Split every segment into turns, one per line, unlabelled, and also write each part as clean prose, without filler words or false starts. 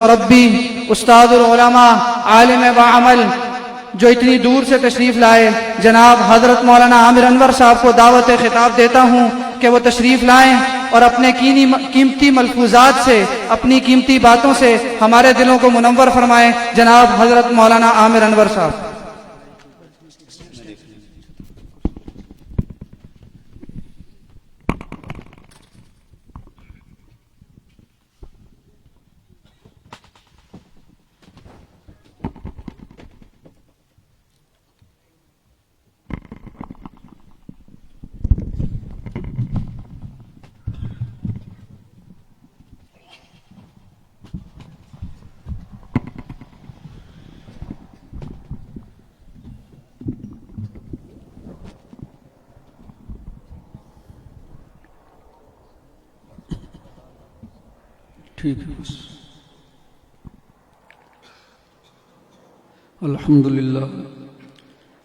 ربی استاد العلماء عالم بعمل جو اتنی دور سے تشریف لائے جناب حضرت مولانا عامر انور صاحب کو دعوت خطاب دیتا ہوں کہ وہ تشریف لائیں اور اپنے قیمتی ملفوظات سے اپنی قیمتی باتوں سے ہمارے دلوں کو منور فرمائیں۔ جناب حضرت مولانا عامر انور صاحب۔
ٹھیک ہے بس۔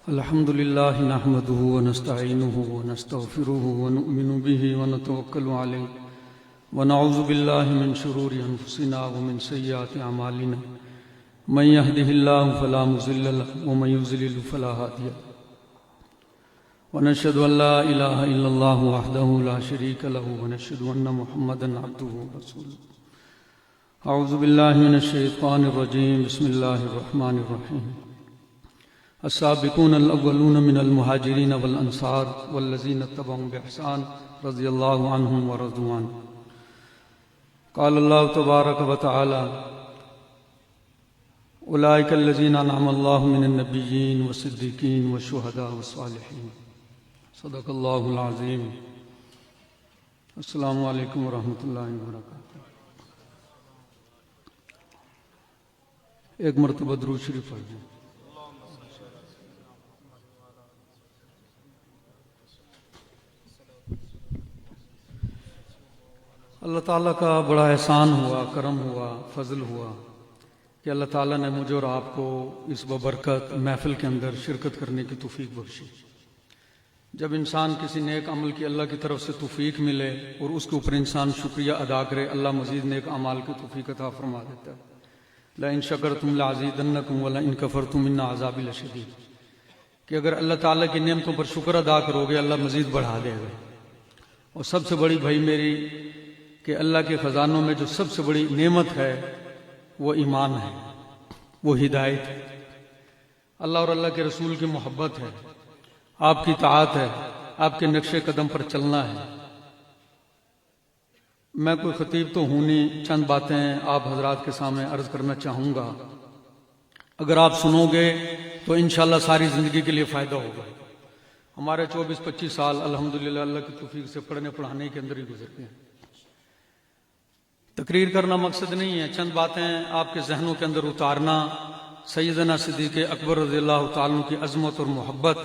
الحمدللہ نحمده ونستعینه ونستغفره ونؤمن به ونتوکل علیہ ونعوذ باللہ من شرور انفسنا ومن سیئات اعمالنا من يهده اللہ فلا مضل له ومن يضلل فلا هادی له ونشهد ان لا الہ الا اللہ وحدہ لا شریک له ونشهد ان محمدا عبدہ ورسولہ۔ اعوذ باللہ من الشیطان الرجیم، بسم اللہ الرحمن الرحیم۔ السابقون الاولون من المہاجرین والانصار والذین اتبعوا باحسان رضی اللہ عنہم ورضوا عنہ۔ قال اللہ تبارک وتعالی اولئک الذین انعم اللہ من النبیین والصدیقین والشہداء والصالحین۔ صدق اللہ العظیم۔ السلام علیکم ورحمۃ اللہ وبرکاتہ۔ ایک مرتبہ درود شریف پڑھ دیں۔ اللہ تعالیٰ کا بڑا احسان ہوا، کرم ہوا، فضل ہوا کہ اللہ تعالیٰ نے مجھے اور آپ کو اس ببرکت محفل کے اندر شرکت کرنے کی توفیق بخشی۔ جب انسان کسی نیک عمل کی اللہ کی طرف سے توفیق ملے اور اس کے اوپر انسان شکریہ ادا کرے، اللہ مزید نیک اعمال کی توفیق عطا فرما دیتا ہے۔ لَإِن شَكَرْتُمْ لَأَزِيدَنَّكُمْ وَلَئِن كَفَرْتُمْ إِنَّ عَذَابِي لَشَدِيدٌ، کہ اگر اللہ تعالیٰ کی نعمتوں پر شکر ادا کرو گے اللہ مزید بڑھا دے گا۔ اور سب سے بڑی بھائی میری کہ اللہ کے خزانوں میں جو سب سے بڑی نعمت ہے وہ ایمان ہے، وہ ہدایت ہے، اللہ اور اللہ کے رسول کی محبت ہے، آپ کی اطاعت ہے، آپ کے نقش قدم پر چلنا ہے۔ میں کوئی خطیب تو ہوں نہیں، چند باتیں آپ حضرات کے سامنے عرض کرنا چاہوں گا، اگر آپ سنو گے تو انشاءاللہ ساری زندگی کے لیے فائدہ ہوگا۔ ہمارے 24-25 سال الحمدللہ اللہ کی توفیق سے پڑھنے پڑھانے کے اندر ہی گزر گئے۔ تقریر کرنا مقصد نہیں ہے، چند باتیں آپ کے ذہنوں کے اندر اتارنا، سیدنا صدیق اکبر رضی اللہ تعالیٰ کی عظمت اور محبت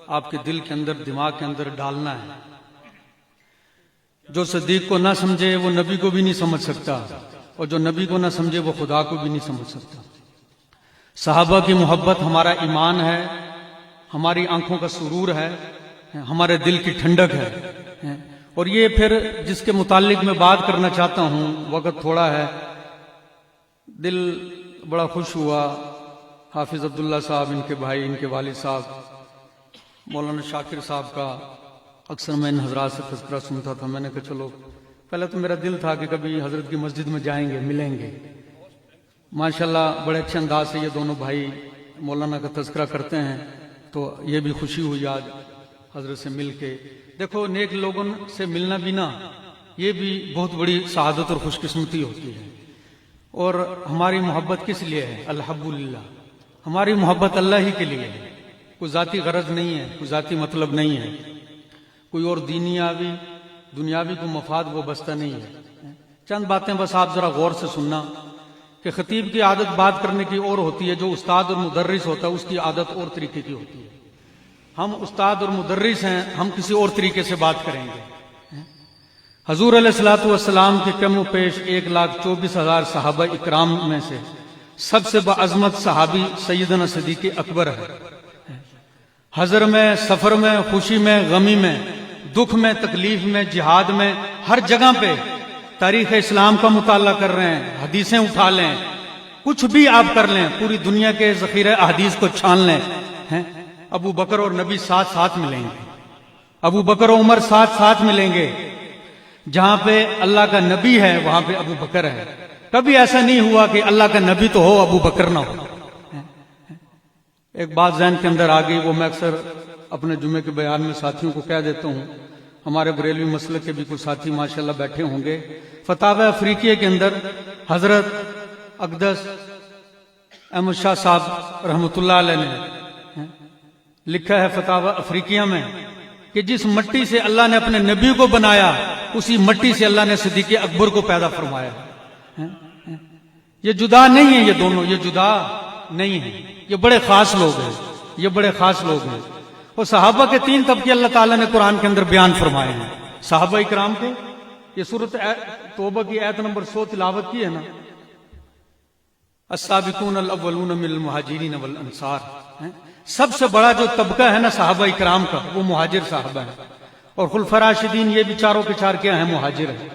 آپ کے دل کے اندر دماغ کے اندر ڈالنا ہے۔ جو صدیق کو نہ سمجھے وہ نبی کو بھی نہیں سمجھ سکتا، اور جو نبی کو نہ سمجھے وہ خدا کو بھی نہیں سمجھ سکتا۔ صحابہ کی محبت ہمارا ایمان ہے، ہماری آنکھوں کا سرور ہے، ہمارے دل کی ٹھنڈک ہے۔ اور یہ پھر جس کے متعلق میں بات کرنا چاہتا ہوں، وقت تھوڑا ہے، دل بڑا خوش ہوا، حافظ عبداللہ صاحب ان کے بھائی، ان کے والد صاحب مولانا شاکر صاحب کا اکثر میں ان حضرات سے تذکرہ سنتا تھا۔ میں نے کہا چلو، پہلے تو میرا دل تھا کہ کبھی حضرت کی مسجد میں جائیں گے، ملیں گے۔ ماشاءاللہ بڑے اچھے انداز سے یہ دونوں بھائی مولانا کا تذکرہ کرتے ہیں، تو یہ بھی خوشی ہوئی آج حضرت سے مل کے۔ دیکھو نیک لوگوں سے ملنا بھی نا، یہ بھی بہت بڑی سعادت اور خوش قسمتی ہوتی ہے۔ اور ہماری محبت کس لیے ہے؟ الحمدللہ، ہماری محبت اللہ ہی کے لیے ہے، کوئی ذاتی غرض نہیں ہے، کوئی ذاتی مطلب نہیں ہے، کوئی اور دنیاوی کو مفاد وہ بستہ نہیں ہے۔ چند باتیں بس آپ ذرا غور سے سننا کہ خطیب کی عادت بات کرنے کی اور ہوتی ہے، جو استاد اور مدرس ہوتا ہے اس کی عادت اور طریقے کی ہوتی ہے۔ ہم استاد اور مدرس ہیں، ہم کسی اور طریقے سے بات کریں گے۔ حضور علیہ الصلوۃ والسلام کے کم و پیش 1,24,000 صحابہ اکرام میں سے سب سے بعظمت صحابی سیدنا صدیق اکبر ہے۔ حضر میں، سفر میں، خوشی میں، غمی میں، دکھ میں، تکلیف میں، جہاد میں، ہر جگہ پہ تاریخ اسلام کا مطالعہ کر رہے ہیں، حدیثیں اٹھا لیں، کچھ بھی آپ کر لیں، پوری دنیا کے ذخیرہ احادیث کو چھان لیں، ابو بکر اور نبی ساتھ ساتھ ملیں گے، ابو بکر و عمر ساتھ ساتھ ملیں گے۔ جہاں پہ اللہ کا نبی ہے وہاں پہ ابو بکر ہے۔ کبھی ایسا نہیں ہوا کہ اللہ کا نبی تو ہو ابو بکر نہ ہو۔ ایک بات ذہن کے اندر آ گئی، وہ میں اکثر اپنے جمعے کے بیان میں ساتھیوں کو کہہ دیتا ہوں، ہمارے بریلوی مسلک کے بھی کچھ ساتھی ماشاءاللہ بیٹھے ہوں گے۔ فتاوی افریقیہ کے اندر حضرت اقدس احمد شاہ صاحب رحمۃ اللہ علیہ نے لکھا ہے فتاوی افریقیہ میں کہ جس مٹی سے اللہ نے اپنے نبی کو بنایا اسی مٹی سے اللہ نے صدیق اکبر کو پیدا فرمایا۔ یہ جدا نہیں ہے، یہ دونوں یہ جدا نہیں ہے، یہ بڑے خاص لوگ ہیں، یہ بڑے خاص لوگ ہیں۔ اور صحابہ کے 3 طبقے اللہ تعالیٰ نے قرآن کے اندر بیان فرمائے ہیں۔ صحابہ اکرام کے یہ سورۃ توبہ کی آیت نمبر 100 تلاوت کی ہے نا، السابقون الاولون من المہاجرین والانصار، سب سے بڑا جو طبقہ ہے نا صحابہ اکرام کا وہ مہاجر صحابہ ہے۔ اور خلفاء راشدین یہ بھی چاروں کے چار کیا ہیں؟ مہاجر ہیں۔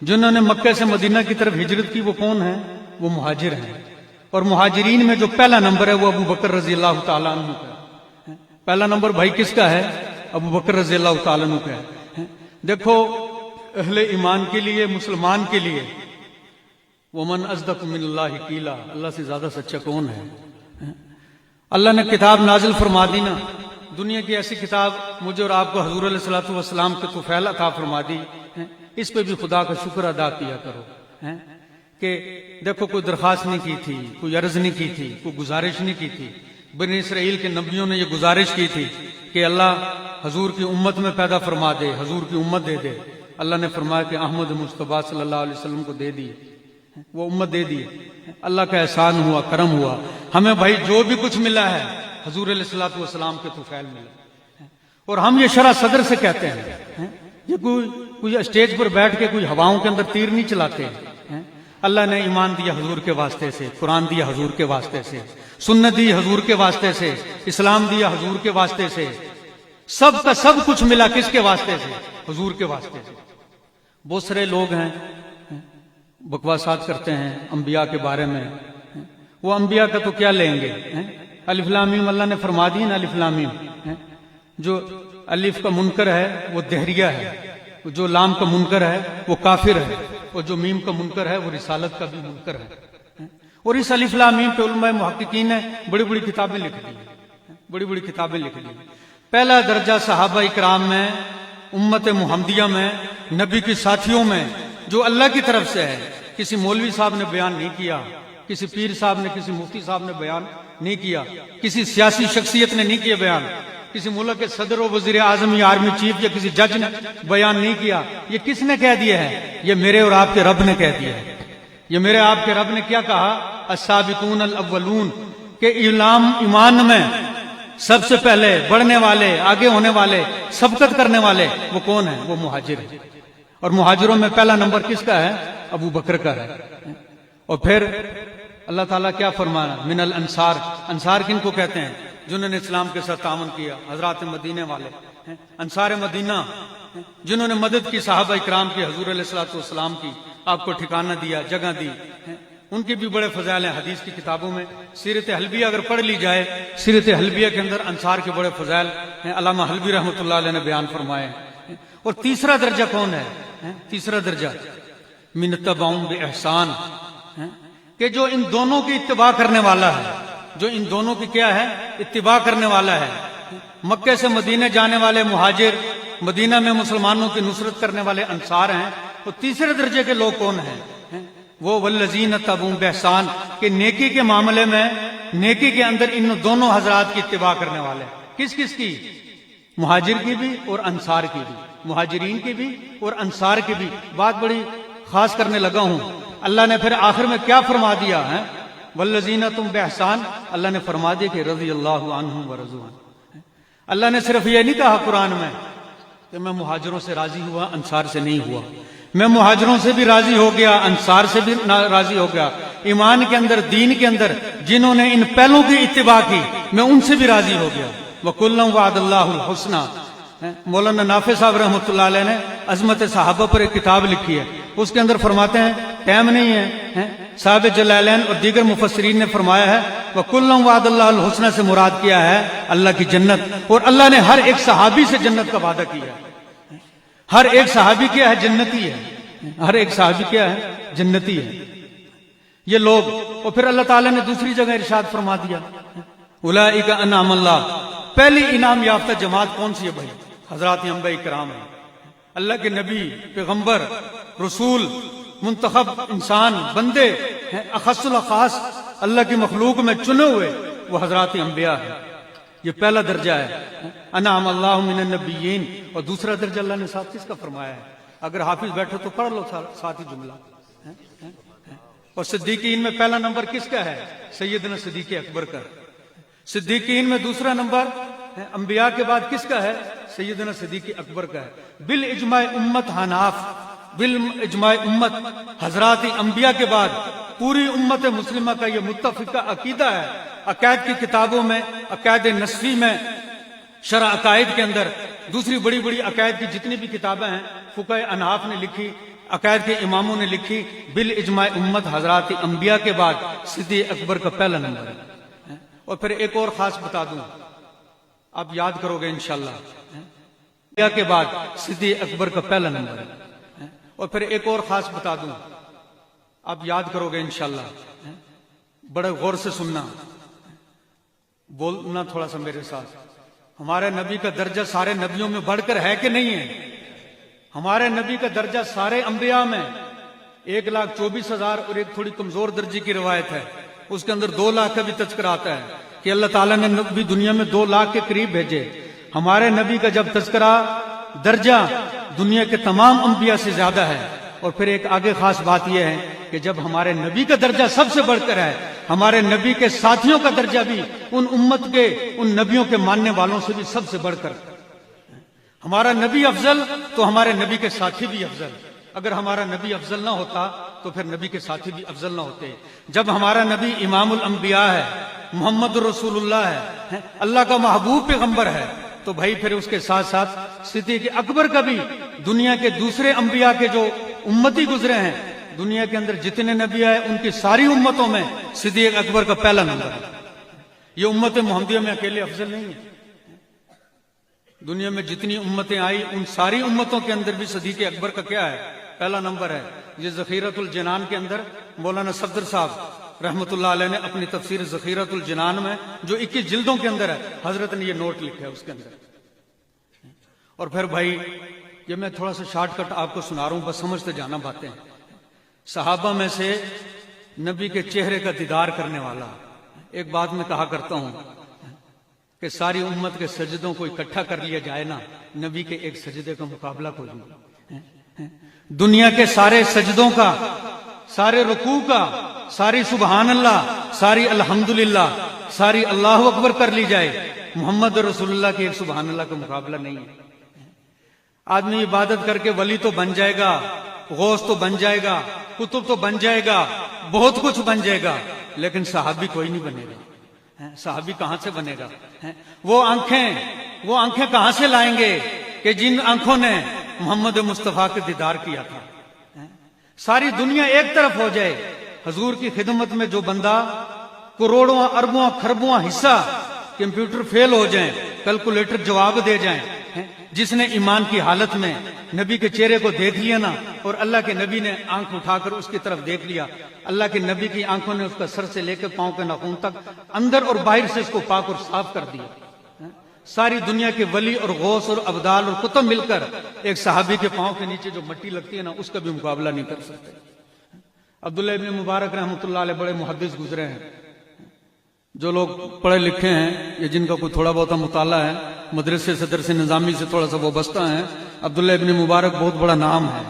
جنہوں نے مکہ سے مدینہ کی طرف ہجرت کی وہ کون ہیں؟ وہ مہاجر ہیں۔ اور مہاجرین میں جو پہلا نمبر ہے وہ ابو بکر رضی اللہ تعالیٰ عنہ کا ہے۔ پہلا نمبر بھائی کس کا ہے؟ ابو بکر رضی اللہ تعالیٰ عنہ کا ہے۔ دیکھو اہل ایمان کے لیے، مسلمان کے لیے، ومن اصدق من اللہ قیلا، اللہ سے زیادہ سچا کون ہے؟ اللہ نے کتاب نازل فرما دی نا، دنیا کی ایسی کتاب مجھے اور آپ کو حضور علیہ الصلوۃ والسلام کے طفیل عطا فرما دی، اس پہ بھی خدا کا شکر ادا کیا کرو کہ دیکھو کوئی درخواست نہیں کی تھی، کوئی عرض نہیں کی تھی، کوئی گزارش نہیں کی تھی۔ بنی اسرائیل کے نبیوں نے یہ گزارش کی تھی کہ اللہ حضور کی امت میں پیدا فرما دے، حضور کی امت دے دے۔ اللہ نے فرمایا کہ احمد مصطفیٰ صلی اللہ علیہ وسلم کو دے دی، وہ امت دے دی۔ اللہ کا احسان ہوا، کرم ہوا، ہمیں بھائی جو بھی کچھ ملا ہے حضور علیہ الصلوۃ والسلام کے طفیل ملا۔ اور ہم یہ شرح صدر سے کہتے ہیں، یہ کوئی اسٹیج پر بیٹھ کے کوئی ہواؤں کے اندر تیر نہیں چلاتے ہیں۔ اللہ نے ایمان دیا حضور کے واسطے سے، قرآن دیا حضور کے واسطے سے، سنت دی حضور کے واسطے سے، اسلام دیا حضور کے واسطے سے، سب کا سب کچھ ملا کس کے واسطے سے؟ حضور کے واسطے سے۔ بہت سارے لوگ ہیں بکواسات کرتے ہیں انبیاء کے بارے میں، وہ انبیاء کا تو کیا لیں گے؟ الف لام میم اللہ نے فرما دی نا، الف لام میم، جو الف کا منکر ہے وہ دہریہ ہے، جو لام کا منکر ہے وہ کافر ہے، اور جو میم کا منکر ہے وہ رسالت کا بھی منکر ہے۔ اور اس الف لام میم پہ علماء محققین نے بڑی بڑی کتابیں لکھ دی، بڑی بڑی کتابیں لکھ دی۔ پہلا درجہ صحابہ اکرام میں، امت محمدیہ میں، نبی کے ساتھیوں میں جو اللہ کی طرف سے ہے، کسی مولوی صاحب نے بیان نہیں کیا، کسی پیر صاحب نے، کسی مفتی صاحب نے بیان نہیں کیا، کسی سیاسی شخصیت نے نہیں کیا بیان، کسی ملک کے صدر و وزیر اعظم یا آرمی چیف یا کسی جج نے بیان نہیں کیا۔ یہ کس نے کہہ دیا ہے؟ یہ میرے اور آپ کے رب نے کہہ دیا ہے۔ یہ میرے آپ کے رب نے کیا کہا؟ السابقون الاولون، کہ ایمان میں سب سے پہلے بڑھنے والے، آگے ہونے والے، سبقت کرنے والے وہ کون ہیں؟ وہ مہاجر ہیں۔ اور مہاجروں میں پہلا نمبر کس کا ہے؟ ابو بکر کا ہے۔ اور پھر اللہ تعالیٰ کیا فرمانا؟ من الانصار، انصار کن کو کہتے ہیں؟ جنہوں نے اسلام کے ساتھ تعاون کیا، حضرات مدینے والے، انصار مدینہ، جنہوں نے مدد کی صحابہ اکرام کی، حضور علیہ الصلوۃ والسلام کی، آپ کو ٹھکانہ دیا، جگہ دی، ان کے بھی بڑے فضائل ہیں۔ حدیث کی کتابوں میں سیرت حلبیہ اگر پڑھ لی جائے، سیرت حلبیہ کے اندر انصار کے بڑے فضائل ہیں، علامہ حلبی رحمۃ اللہ علیہ نے بیان فرمائے ہیں۔ اور تیسرا درجہ کون ہے؟ تیسرا درجہ من تبعهم بإحسان، کہ جو ان دونوں کی اتباع کرنے والا ہے، جو ان دونوں کی کیا ہے؟ اتباع کرنے والا ہے۔ مکے سے مدینے جانے والے مہاجر، مدینہ میں مسلمانوں کی نصرت کرنے والے انصار ہیں۔ تو تیسرے درجے کے لوگ کون ہیں؟ وہ والذین تبعوا بإحسان، کہ نیکی کے معاملے میں، نیکی کے اندر ان دونوں حضرات کی اتباع کرنے والے۔ کس کس کی؟ مہاجر کی بھی اور انصار کی بھی، مہاجرین کی بھی اور انصار کی بھی۔ بات بڑی خاص کرنے لگا ہوں۔ اللہ نے پھر آخر میں کیا فرما دیا ہے؟ والذین تم بإحسان، اللہ نے فرما دیا کہ رضی اللہ عنہم ورضوا عنہ۔ اللہ نے صرف یہ نہیں کہا قرآن میں کہ میں مہاجروں سے راضی ہوا، انصار سے نہیں ہوا، میں مہاجروں سے بھی راضی ہو گیا، انصار سے بھی راضی ہو گیا۔ ایمان کے اندر، دین کے اندر جنہوں نے ان پہلوں کی اتباع کی، میں ان سے بھی راضی ہو گیا۔ وَكُلًّا وَعَدَ اللَّهُ الْحُسْنَى، مولانا نافع صاحب رحمۃ اللہ علیہ نے عظمت صحابہ پر ایک کتاب لکھی ہے، اس کے اندر فرماتے ہیں ٹائم نہیں ہے صاحب جلالین اور دیگر مفسرین نے فرمایا ہے وَكُلًّا وَعَدَ اللَّهُ الْحُسْنَى سے مراد کیا ہے اللہ کی جنت، اور اللہ نے ہر ایک صحابی سے جنت کا وعدہ کیا ہے۔ ہر ایک صحابی کیا ہے؟ جنتی ہے۔ ہر ایک صحابی کیا ہے؟ جنتی ہے۔ یہ لوگ، اور پھر اللہ تعالیٰ نے دوسری جگہ ارشاد فرما دیا اولئک انعم اللہ، پہلی انعام یافتہ جماعت کون سی ہے بھائی؟ حضرات انبیاء کرام ہیں، اللہ کے نبی، پیغمبر، رسول، منتخب انسان، بندے ہیں، اخص الاخاص اللہ کی مخلوق میں چنے ہوئے وہ حضرات انبیاء ہیں۔ یہ پہلا درجہ ہے انعم اللہ من النبیین، اور دوسرا درجہ اللہ نے ساتھ کس کا فرمایا ہے؟ اگر حافظ بیٹھو تو پڑھ لو ساتھ ہی جملہ۔ اور صدیقین میں پہلا نمبر کس کا ہے؟ سیدنا صدیق اکبر کا۔ صدیقین میں دوسرا نمبر انبیاء کے بعد کس کا ہے؟ سیدنا صدیق اکبر کا ہے۔ بالاجماع امت حناف، بالاجماع امت حضرات انبیاء کے بعد پوری امت مسلمہ کا یہ متفقہ عقیدہ ہے۔ عقائد کی کتابوں میں، عقائد نصفی میں، شرح عقائد کے اندر، دوسری بڑی بڑی عقائد کی جتنی بھی کتابیں ہیں فقہ انحاف نے لکھی، عقائد کے اماموں نے لکھی، بالاجماع امت حضرات انبیاء کے بعد صدیق اکبر کا پہلا نمبر ہے۔ اور پھر ایک اور خاص بتا دوں، آپ یاد کرو گے انشاءاللہ، انبیاء کے بعد صدیق اکبر کا پہلا نمبر ہے۔ اور پھر ایک اور خاص بتا دوں، آپ یاد کرو گے انشاءاللہ، بڑے غور سے سننا، بولنا تھوڑا سا میرے ساتھ۔ ہمارے نبی کا درجہ سارے نبیوں میں بڑھ کر ہے کہ نہیں ہے؟ ہمارے نبی کا درجہ سارے انبیاء میں 1,24,000 اور ایک تھوڑی کمزور درجے کی روایت ہے، اس کے اندر 2 لاکھ کا بھی تذکرہ آتا ہے کہ اللہ تعالیٰ نے نبی دنیا میں 2 لاکھ کے قریب بھیجے۔ ہمارے نبی کا جب تذکرہ درجہ دنیا کے تمام انبیاء سے زیادہ ہے۔ اور پھر ایک آگے خاص بات یہ ہے کہ جب ہمارے نبی کا درجہ سب سے بڑھ کر ہے، ہمارے نبی کے ساتھیوں کا درجہ بھی ان امت کے، ان نبیوں کے ماننے والوں سے بھی سب سے بڑھ کر، ہمارا نبی افضل تو ہمارے نبی کے ساتھی بھی افضل۔ اگر ہمارا نبی افضل نہ ہوتا تو پھر نبی کے ساتھی بھی افضل نہ ہوتے۔ جب ہمارا نبی امام الانبیاء ہے، محمد رسول اللہ ہے، اللہ کا محبوب پیغمبر ہے، تو بھائی پھر اس کے ساتھ ساتھ صدیق اکبر کا بھی دنیا کے دوسرے انبیاء کے جو امتی گزرے ہیں، دنیا کے اندر جتنے نبی آئے ان کی ساری امتوں میں صدیق اکبر کا پہلا نمبر ہے۔ یہ امت محمدیہ میں اکیلے افضل نہیں ہے، دنیا میں جتنی امتیں آئی ان ساری امتوں کے اندر بھی صدیق اکبر کا کیا ہے؟ پہلا نمبر ہے۔ یہ ذخیرۃ الجنان کے اندر مولانا صفدر صاحب رحمۃ اللہ علیہ نے اپنی تفسیر ذخیرۃ الجنان میں جو 21 جلدوں کے اندر ہے، حضرت نے یہ نوٹ لکھا ہے اس کے اندر۔ اور پھر بھائی یہ میں تھوڑا سا شارٹ کٹ آپ کو سنا رہا ہوں، بس سمجھتے جانا باتیں۔ صحابہ میں سے نبی کے چہرے کا دیدار کرنے والا، ایک بات میں کہا کرتا ہوں کہ ساری امت کے سجدوں کو اکٹھا کر لیا جائے نا، نبی کے ایک سجدے کا مقابلہ کوئی نہیں۔ دنیا کے سارے سجدوں کا، سارے رکوع کا، ساری سبحان اللہ، ساری الحمدللہ، ساری اللہ اکبر کر لی جائے، محمد رسول اللہ کے ایک سبحان اللہ کا مقابلہ نہیں ہے۔ آدمی عبادت کر کے ولی تو بن جائے گا، غوث تو بن جائے گا، کتب تو بن جائے گا، بہت کچھ بن جائے گا، لیکن صحابی کوئی نہیں بنے گا۔ صحابی کہاں سے بنے گا؟ وہ آنکھیں کہاں سے لائیں گے کہ جن آنکھوں نے محمد مصطفیٰ کے دیدار کیا تھا؟ ساری دنیا ایک طرف ہو جائے، حضور کی خدمت میں جو بندہ کروڑوں اربوں خربوں حصہ کمپیوٹر فیل ہو جائیں، کیلکولیٹر جواب دے جائیں، جس نے ایمان کی حالت میں نبی کے چہرے کو دیکھ لیا نا، اور اللہ کے نبی نے آنکھ اٹھا کر اس کی طرف دیکھ لیا، اللہ کے نبی کی آنکھوں نے اس کا سر سے لے کے پاؤں کے ناخن تک اندر اور باہر سے اس کو پاک اور صاف کر دیا۔ ساری دنیا کے ولی اور غوث اور ابدال اور کتب مل کر ایک صحابی کے پاؤں کے نیچے جو مٹی لگتی ہے نا، اس کا بھی مقابلہ نہیں کر سکتے۔ عبداللہ ابن مبارک رحمۃ اللہ علیہ بڑے محدث گزرے ہیں۔ جو لوگ پڑھے لکھے ہیں یا جن کا کوئی تھوڑا بہت مطالعہ ہے، مدرسے سے درس نظامی سے تھوڑا سا وابستہ ہیں، عبداللہ ابن مبارک بہت بڑا نام ہے،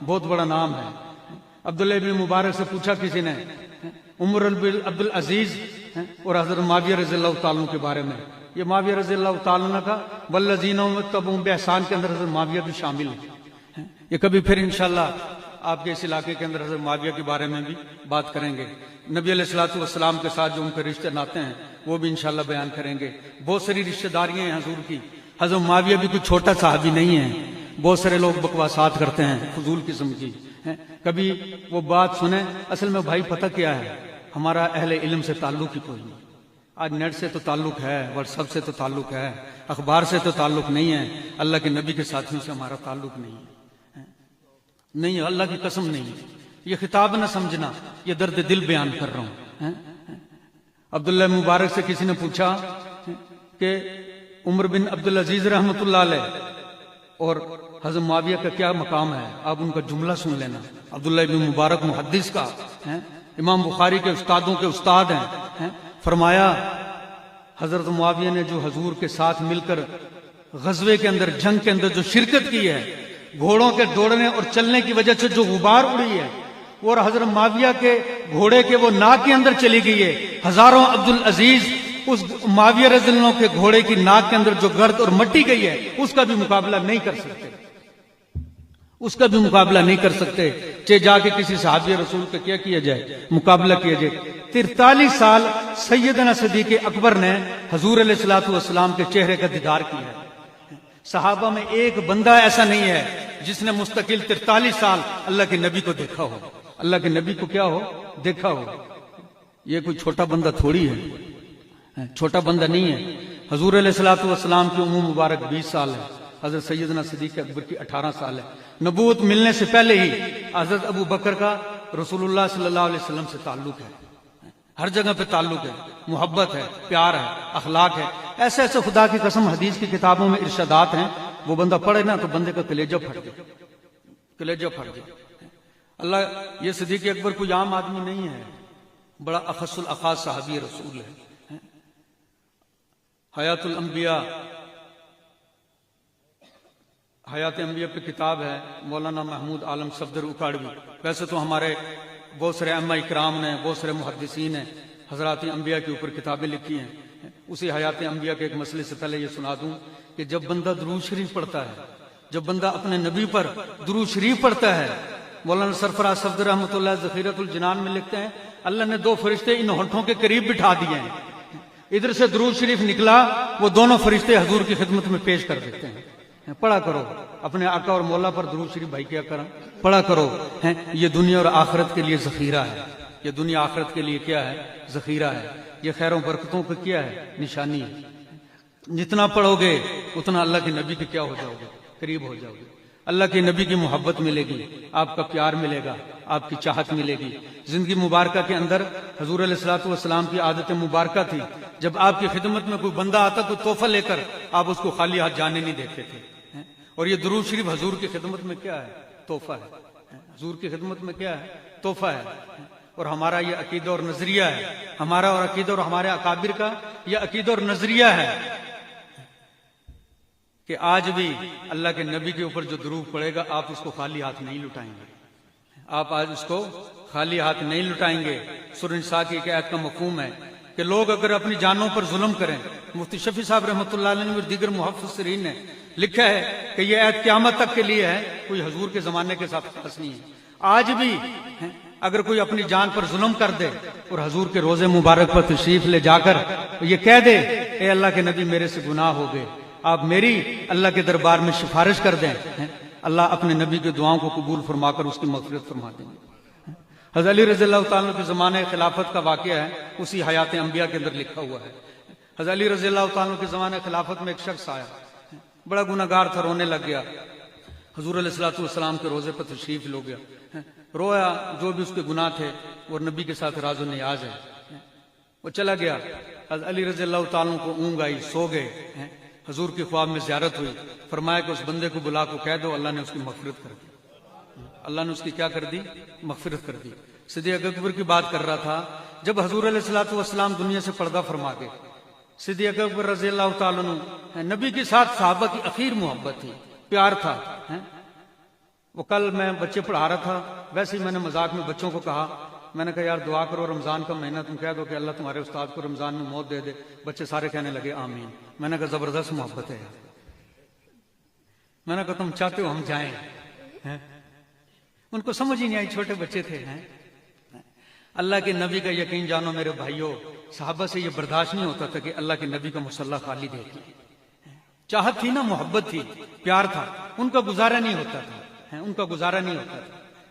بہت بڑا نام ہے۔ عبداللہ ابن مبارک سے پوچھا کسی نے عمر عبدالعزیز اور حضرت معاویہ رضی اللہ تعالیٰ کے بارے میں، یہ معاویہ رضی اللہ تعالیٰ کا والذین تبعہم بإحسان کے اندر حضرت معاویہ بھی شامل ہے۔ یہ کبھی پھر انشاءاللہ آپ کے اس علاقے کے اندر حضرت معاویہ کے بارے میں بھی بات کریں گے۔ نبی علیہ الصلوۃ والسلام کے ساتھ جو ان کے رشتے ناتے ہیں وہ بھی انشاءاللہ بیان کریں گے۔ بہت ساری رشتہ داریاں ہیں حضور کی، حضرت معاویہ بھی کوئی چھوٹا صحابی نہیں ہے۔ بہت سارے لوگ بکواسات کرتے ہیں فضول قسم کی، کبھی وہ بات سنیں. اصل میں بھائی پتہ کیا ہے، ہمارا اہل علم سے تعلق ہی کوئی نہیں. آج نیٹ سے تو تعلق ہے، واٹس ایپ سے تو تعلق ہے، اخبار سے تو تعلق نہیں ہے، اللہ کے نبی کے ساتھیوں سے ہمارا تعلق نہیں ہے. نہیں، اللہ کی قسم نہیں. یہ خطاب نہ سمجھنا، یہ درد دل بیان کر رہا ہوں. عبداللہ مبارک سے کسی نے پوچھا کہ عمر بن عبدالعزیز رحمۃ اللہ علیہ اور حضرت معاویہ کا کیا مقام ہے، آپ ان کا جملہ سن لینا. عبداللہ بن مبارک محدث کا، امام بخاری کے استادوں کے استاد ہیں. فرمایا حضرت معاویہ نے جو حضور کے ساتھ مل کر غزوے کے اندر، جنگ کے اندر جو شرکت کی ہے، گھوڑوں کے دوڑنے اور چلنے کی وجہ سے جو غبار اڑی ہے، اور حضرت معاویہ کے گھوڑے کے وہ ناک کے اندر چلی گئی ہے. ہزاروں عبدالعزیز اس معاویہ رضی اللہ عنہ کے گھوڑے کی ناک کے اندر جو گرد اور مٹی گئی ہے، اس کا بھی مقابلہ نہیں کر سکتے. اس کا بھی مقابلہ نہیں کر سکتے. چاہے جا کے کسی صحابی رسول کا کیا کیا جائے، مقابلہ کیا جائے. 43 سال سیدنا صدیق اکبر نے حضور علیہ الصلوۃ والسلام کے چہرے کا دیدار کیا ہے. صحابہ میں ایک بندہ ایسا نہیں ہے جس نے مستقل 43 سال اللہ کے نبی کو دیکھا ہو. اللہ کے نبی کو کیا ہو، دیکھا ہو. یہ کوئی چھوٹا بندہ تھوڑی ہے، چھوٹا بندہ نہیں ہے. حضور علیہ الصلوۃ والسلام کی عمر مبارک 20 سال ہے، حضرت سیدنا صدیق اکبر کی 18 سال ہے. نبوت ملنے سے پہلے ہی حضرت ابو بکر کا رسول اللہ صلی اللہ علیہ وسلم سے تعلق ہے. ہر جگہ پہ تعلق ہے، محبت ہے، پیار ہے، اخلاق ہے. ایسے ایسے خدا کی قسم حدیث کی کتابوں میں ارشادات ہیں، وہ بندہ پڑھے نا تو بندے کا کلیجہ پھٹ گیا، کلیجہ پھٹ گیا. اللہ، یہ صدیق اکبر کوئی عام آدمی نہیں ہے، بڑا اخص الاخص صحابی رسول ہے. حیات الانبیاء، حیات انبیاء پہ کتاب ہے مولانا محمود عالم صفدر اکاڑوی. ویسے تو ہمارے بہت سارے ائمہ اکرام نے، بہت سارے محدثین ہیں، حضرات انبیاء کے اوپر کتابیں لکھی ہیں. اسی حیات انبیاء کے ایک مسئلے سے پہلے یہ سنا دوں کہ جب بندہ درود شریف پڑھتا ہے، جب بندہ اپنے نبی پر درود شریف پڑھتا ہے، مولانا سرفراز صفدر رحمۃ اللہ ذخیرۃ الجنان میں لکھتے ہیں اللہ نے 2 فرشتے ان ہونٹوں کے قریب بٹھا دیے ہیں. ادھر سے درود شریف نکلا، وہ دونوں فرشتے حضور کی خدمت میں پیش کر دیتے ہیں. پڑھا کرو اپنے آقا اور مولا پر درود شریف. بھائی کیا کریں، پڑھا کرو. یہ دنیا اور آخرت کے لیے ذخیرہ ہے. یہ دنیا آخرت کے لیے کیا ہے، ذخیرہ ہے. یہ خیر و برکتوں کا کیا ہے، نشانی ہے. جتنا پڑھو گے اتنا اللہ کے نبی کے کیا ہو جاؤ گے، قریب ہو جاؤ گے. اللہ کے نبی کی محبت ملے گی، آپ کا پیار ملے گا، آپ کی چاہت ملے گی. زندگی مبارکہ کے اندر حضور علیہ الصلوۃ والسلام کی عادت مبارکہ تھی، جب آپ کی خدمت میں کوئی بندہ آتا کوئی تحفہ لے کر، آپ اس کو خالی ہاتھ جانے نہیں دیتے تھے. اور یہ درود شریف حضور کی خدمت میں کیا ہے، تحفہ ہے. حضور کی خدمت میں کیا ہے، تحفہ ہے. اور ہمارا یہ عقیدہ اور نظریہ ہے، ہمارا اور عقیدہ اور ہمارے اکابر کا یہ عقیدہ اور نظریہ ہے کہ آج بھی اللہ کے نبی کے اوپر جو درود پڑے گا آپ اس کو خالی ہاتھ نہیں لٹائیں گے. آپ آج اس کو خالی ہاتھ نہیں لٹائیں گے. سورہ نساء کی ایک آیت کا مفہوم ہے کہ لوگ اگر اپنی جانوں پر ظلم کریں، مفتی شفیع صاحب رحمۃ اللہ علیہ اور دیگر محفظرین نے لکھا ہے کہ یہ آیت قیامت تک کے لیے ہے، کوئی حضور کے زمانے کے ساتھ خاص نہیں ہے. آج بھی اگر کوئی اپنی جان پر ظلم کر دے اور حضور کے روزے مبارک پر تشریف لے جا کر یہ کہہ دے اے اللہ کے نبی میرے سے گناہ ہو گئے، آپ میری اللہ کے دربار میں سفارش کر دیں، اللہ اپنے نبی کے دعاؤں کو قبول فرما کر اس کی مغفرت فرما دیں گے. حضرت علی رضی اللہ تعالیٰ کے زمانے خلافت کا واقعہ ہے، اسی حیات انبیاء کے اندر لکھا ہوا ہے. حضرت علی رضی اللہ تعالیٰ کے زمانے خلافت میں ایک شخص آیا، بڑا گناہگار تھا، رونے لگ گیا. حضور علیہ الصلوۃ والسلام کے روزے پر تشریف لو گیا، رویا، جو بھی اس کے گناہ تھے، اور نبی کے ساتھ راز و نیاز ہے. وہ چلا گیا. حضرت علی رضی اللہ تعالیٰ کو اونگ آئی، سو گئے. حضور کی خواب میں زیارت ہوئی، فرمایا کہ اس بندے کو بلا کو کہہ دو اللہ نے اس کی مغفرت کر دی. اللہ نے اس کی کیا کر دی، مغفرت کر دی. صدیق اکبر کی بات کر رہا تھا، جب حضور علیہ الصلوۃ والسلام دنیا سے پردہ فرما گئے، صدیق اکبر رضی اللہ تعالیٰ عنہ نبی کے ساتھ صحابہ کی اخیر محبت تھی، پیار تھا. وہ کل میں بچے پڑھا رہا تھا، ویسے ہی میں نے مذاق میں بچوں کو کہا، میں نے کہا یار دعا کرو رمضان کا مہینہ، تم کہہ دو کہ اللہ تمہارے استاد کو رمضان میں موت دے دے. بچے سارے کہنے لگے آمین. میں نے کہا زبردست محبت ہے یار. میں نے کہا تم چاہتے ہو ہم جائیں؟ ان کو سمجھ ہی نہیں آئی، چھوٹے بچے تھے. اللہ کے نبی کا یقین جانو میرے بھائیوں، صحابہ سے یہ برداشت نہیں ہوتا تھا کہ اللہ کے نبی کا مصلی خالی دیکھ لیں. چاہت تھی نا، محبت تھی، پیار تھا، ان کا گزارا نہیں ہوتا تھا، ان کا گزارا نہیں ہوتا تھا.